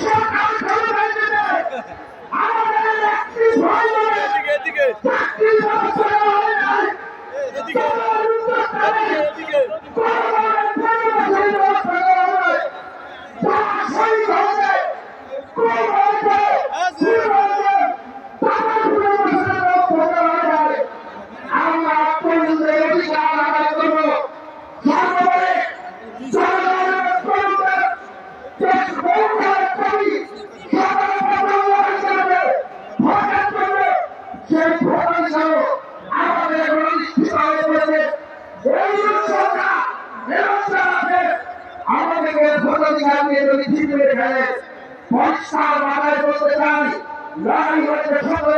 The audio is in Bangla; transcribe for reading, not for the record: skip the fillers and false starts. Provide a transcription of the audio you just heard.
সরকার ফেলে দিতে আমাদের একটি ভয় বলে চাকরি ব্যবস্থা হয় নাই ভোটাধিকার নিয়ে যদি ঠিক করে ফেলে পরিষ্কার বাধায় বলতে চাই লড়াই হচ্ছে সকলের